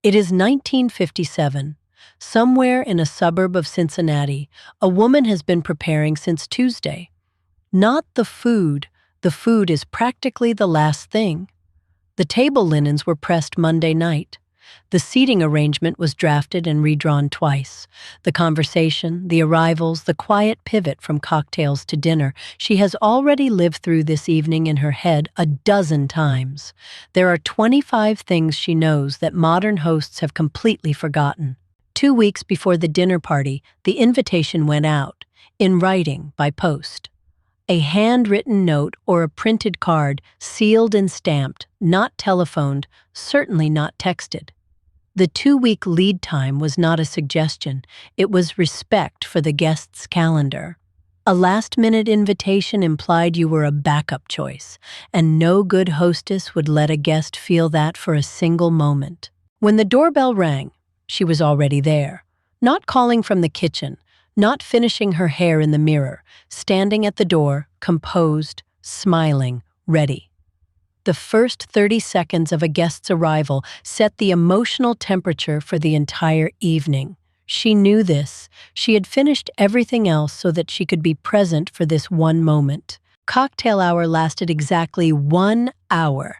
It is 1957. Somewhere in a suburb of Cincinnati, a woman has been preparing since Tuesday. Not the food is practically the last thing. The table linens were pressed Monday night. The seating arrangement was drafted and redrawn twice. The conversation, the arrivals, the quiet pivot from cocktails to dinner, she has already lived through this evening in her head a dozen times. There are 25 things she knows that modern hosts have completely forgotten. 2 weeks before the dinner party, the invitation went out, in writing, by post. A handwritten note or a printed card, sealed and stamped, not telephoned, certainly not texted. The 2-week lead time was not a suggestion, it was respect for the guest's calendar. A last-minute invitation implied you were a backup choice, and no good hostess would let a guest feel that for a single moment. When the doorbell rang, she was already there, not calling from the kitchen, not finishing her hair in the mirror, standing at the door, composed, smiling, ready. The first 30 seconds of a guest's arrival set the emotional temperature for the entire evening. She knew this. She had finished everything else so that she could be present for this one moment. Cocktail hour lasted exactly 1 hour.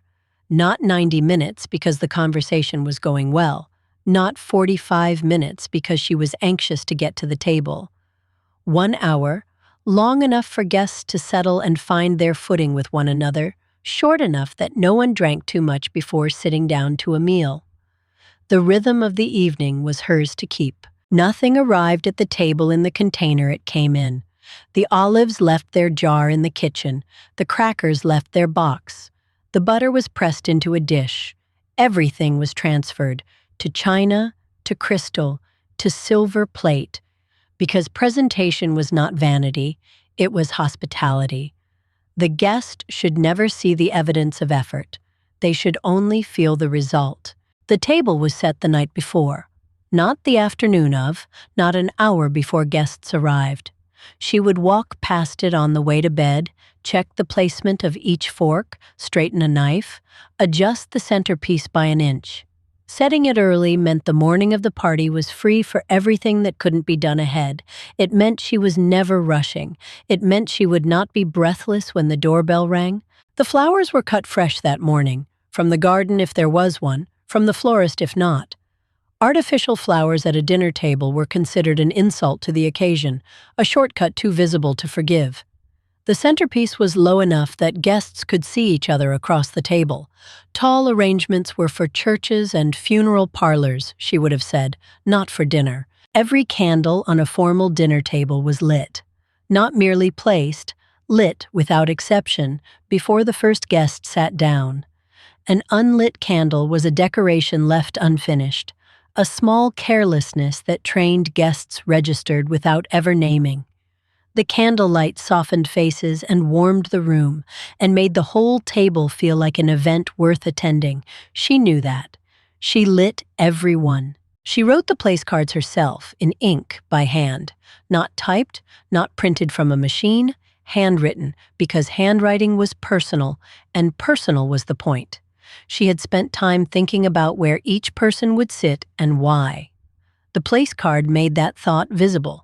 Not 90 minutes because the conversation was going well. Not 45 minutes because she was anxious to get to the table. 1 hour, long enough for guests to settle and find their footing with one another, short enough that no one drank too much before sitting down to a meal. The rhythm of the evening was hers to keep. Nothing arrived at the table in the container it came in. The olives left their jar in the kitchen. The crackers left their box. The butter was pressed into a dish. Everything was transferred, to china, to crystal, to silver plate, because presentation was not vanity, it was hospitality. The guest should never see the evidence of effort. They should only feel the result. The table was set the night before, not the afternoon of, not an hour before guests arrived. She would walk past it on the way to bed, check the placement of each fork, straighten a knife, adjust the centerpiece by an inch. Setting it early meant the morning of the party was free for everything that couldn't be done ahead. It meant she was never rushing. It meant she would not be breathless when the doorbell rang. The flowers were cut fresh that morning, from the garden if there was one, from the florist if not. Artificial flowers at a dinner table were considered an insult to the occasion, a shortcut too visible to forgive. The centerpiece was low enough that guests could see each other across the table. Tall arrangements were for churches and funeral parlors, she would have said, not for dinner. Every candle on a formal dinner table was lit. Not merely placed, lit without exception, before the first guest sat down. An unlit candle was a decoration left unfinished, a small carelessness that trained guests registered without ever naming. The candlelight softened faces and warmed the room and made the whole table feel like an event worth attending. She knew that. She lit every one. She wrote the place cards herself, in ink, by hand. Not typed, not printed from a machine, handwritten, because handwriting was personal, and personal was the point. She had spent time thinking about where each person would sit and why. The place card made that thought visible.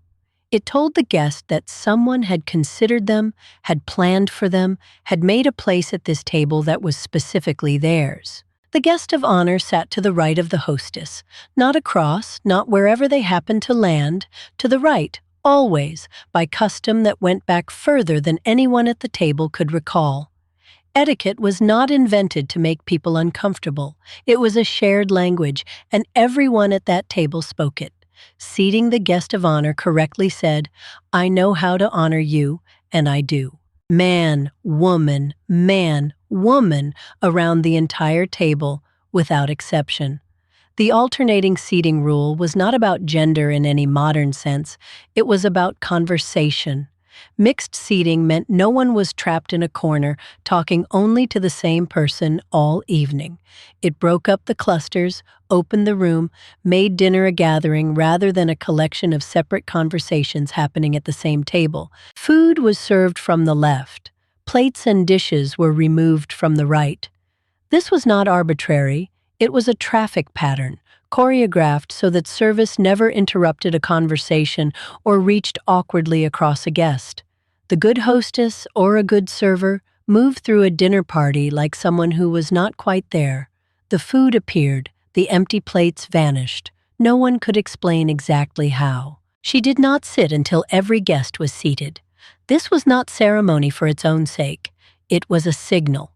It told the guest that someone had considered them, had planned for them, had made a place at this table that was specifically theirs. The guest of honor sat to the right of the hostess, not across, not wherever they happened to land, to the right, always, by custom that went back further than anyone at the table could recall. Etiquette was not invented to make people uncomfortable. It was a shared language, and everyone at that table spoke it. Seating the guest of honor correctly said, "I know how to honor you, and I do." Man, woman, around the entire table, without exception. The alternating seating rule was not about gender in any modern sense. It was about conversation. Mixed seating meant no one was trapped in a corner talking only to the same person all evening. It broke up the clusters, opened the room, made dinner a gathering rather than a collection of separate conversations happening at the same table. Food was served from the left. Plates and dishes were removed from the right. This was not arbitrary. It was a traffic pattern, choreographed so that service never interrupted a conversation or reached awkwardly across a guest. The good hostess or a good server moved through a dinner party like someone who was not quite there. The food appeared, the empty plates vanished. No one could explain exactly how. She did not sit until every guest was seated. This was not ceremony for its own sake. It was a signal.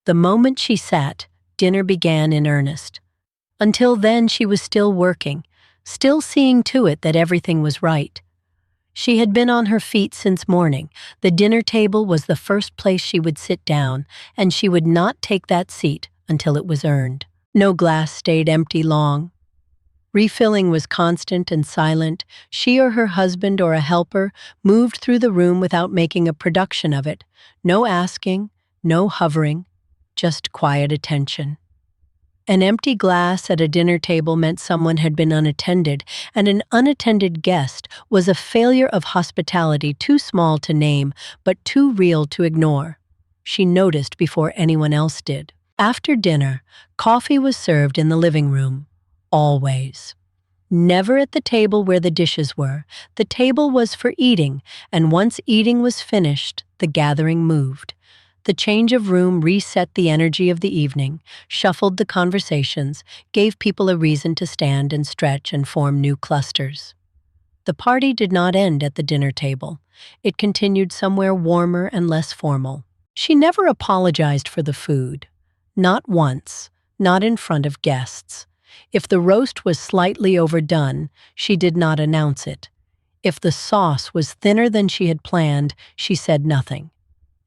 The moment she sat, dinner began in earnest. Until then, she was still working, still seeing to it that everything was right. She had been on her feet since morning. The dinner table was the first place she would sit down, and she would not take that seat until it was earned. No glass stayed empty long. Refilling was constant and silent. She or her husband or a helper moved through the room without making a production of it. No asking, no hovering, just quiet attention. An empty glass at a dinner table meant someone had been unattended, and an unattended guest was a failure of hospitality too small to name, but too real to ignore. She noticed before anyone else did. After dinner, coffee was served in the living room. Always. Never at the table where the dishes were. The table was for eating, and once eating was finished, the gathering moved. The change of room reset the energy of the evening, shuffled the conversations, gave people a reason to stand and stretch and form new clusters. The party did not end at the dinner table. It continued somewhere warmer and less formal. She never apologized for the food. Not once, not in front of guests. If the roast was slightly overdone, she did not announce it. If the sauce was thinner than she had planned, she said nothing.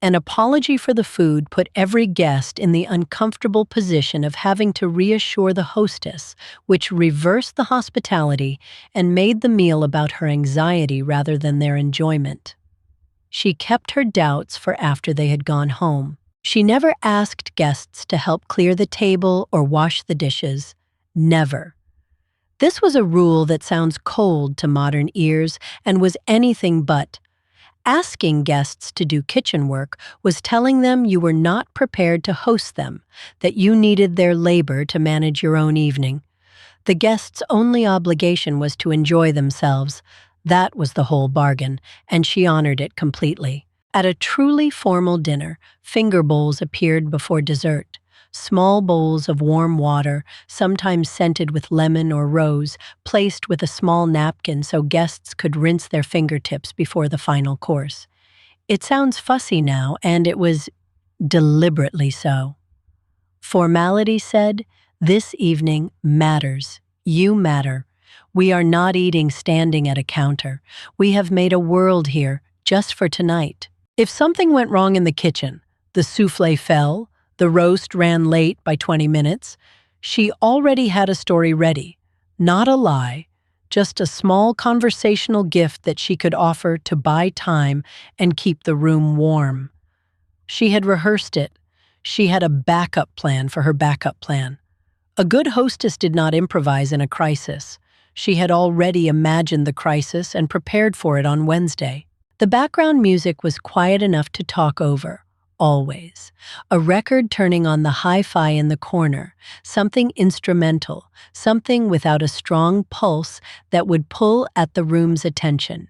An apology for the food put every guest in the uncomfortable position of having to reassure the hostess, which reversed the hospitality and made the meal about her anxiety rather than their enjoyment. She kept her doubts for after they had gone home. She never asked guests to help clear the table or wash the dishes. Never. This was a rule that sounds cold to modern ears and was anything but. Asking guests to do kitchen work was telling them you were not prepared to host them, that you needed their labor to manage your own evening. The guests' only obligation was to enjoy themselves. That was the whole bargain, and she honored it completely. At a truly formal dinner, finger bowls appeared before dessert. Small bowls of warm water, sometimes scented with lemon or rose, placed with a small napkin so guests could rinse their fingertips before the final course. It sounds fussy now, and it was deliberately so. Formality said, "This evening matters. You matter. We are not eating standing at a counter. We have made a world here just for tonight." If something went wrong in the kitchen, the souffle fell, the roast ran late by 20 minutes, she already had a story ready. Not a lie, just a small conversational gift that she could offer to buy time and keep the room warm. She had rehearsed it. She had a backup plan for her backup plan. A good hostess did not improvise in a crisis. She had already imagined the crisis and prepared for it on Wednesday. The background music was quiet enough to talk over. Always. A record turning on the hi-fi in the corner, something instrumental, something without a strong pulse that would pull at the room's attention.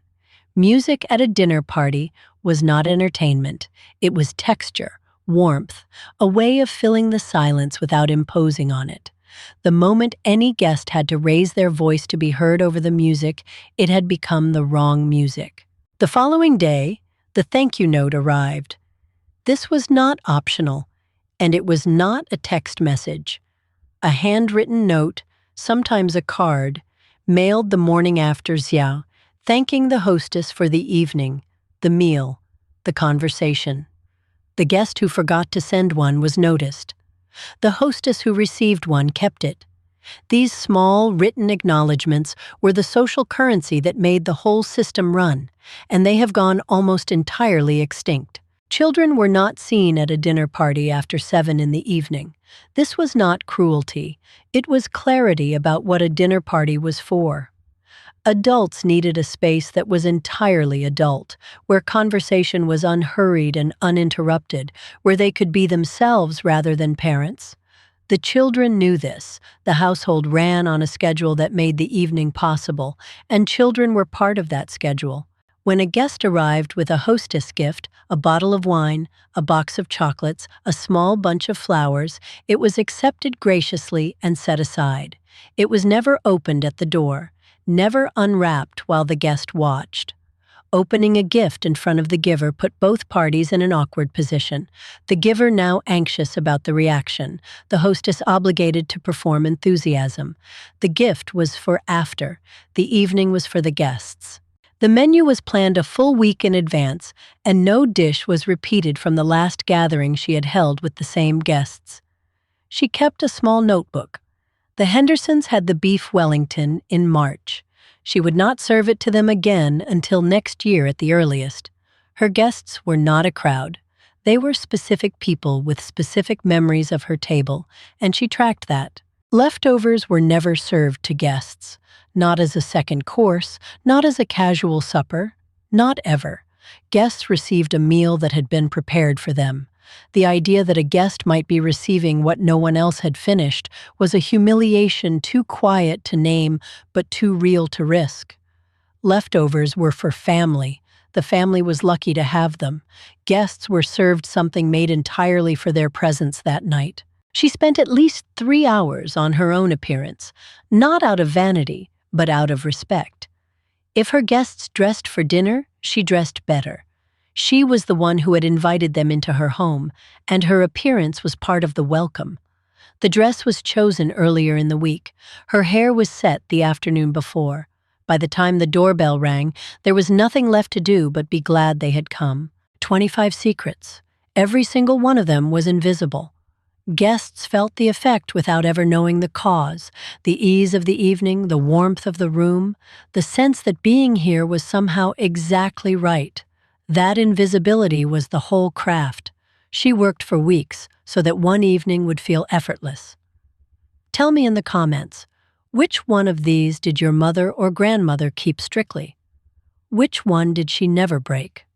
Music at a dinner party was not entertainment. It was texture, warmth, a way of filling the silence without imposing on it. The moment any guest had to raise their voice to be heard over the music, it had become the wrong music. The following day, the thank you note arrived. This was not optional, and it was not a text message. A handwritten note, sometimes a card, mailed the morning after Xiao, thanking the hostess for the evening, the meal, the conversation. The guest who forgot to send one was noticed. The hostess who received one kept it. These small, written acknowledgments were the social currency that made the whole system run, and they have gone almost entirely extinct. Children were not seen at a dinner party after 7 in the evening. This was not cruelty. It was clarity about what a dinner party was for. Adults needed a space that was entirely adult, where conversation was unhurried and uninterrupted, where they could be themselves rather than parents. The children knew this. The household ran on a schedule that made the evening possible, and children were part of that schedule. When a guest arrived with a hostess gift, a bottle of wine, a box of chocolates, a small bunch of flowers, it was accepted graciously and set aside. It was never opened at the door, never unwrapped while the guest watched. Opening a gift in front of the giver put both parties in an awkward position. The giver now anxious about the reaction, the hostess obligated to perform enthusiasm. The gift was for after, the evening was for the guests. The menu was planned a full week in advance, and no dish was repeated from the last gathering she had held with the same guests. She kept a small notebook. The Hendersons had the beef Wellington in March. She would not serve it to them again until next year at the earliest. Her guests were not a crowd. They were specific people with specific memories of her table, and she tracked that. Leftovers were never served to guests, not as a second course, not as a casual supper, not ever. Guests received a meal that had been prepared for them. The idea that a guest might be receiving what no one else had finished was a humiliation too quiet to name but too real to risk. Leftovers were for family. The family was lucky to have them. Guests were served something made entirely for their presence that night. She spent at least 3 hours on her own appearance, not out of vanity, but out of respect. If her guests dressed for dinner, she dressed better. She was the one who had invited them into her home, and her appearance was part of the welcome. The dress was chosen earlier in the week. Her hair was set the afternoon before. By the time the doorbell rang, there was nothing left to do but be glad they had come. 25 secrets. Every single one of them was invisible. Guests felt the effect without ever knowing the cause, the ease of the evening, the warmth of the room, the sense that being here was somehow exactly right. That invisibility was the whole craft. She worked for weeks so that one evening would feel effortless. Tell me in the comments, which one of these did your mother or grandmother keep strictly? Which one did she never break?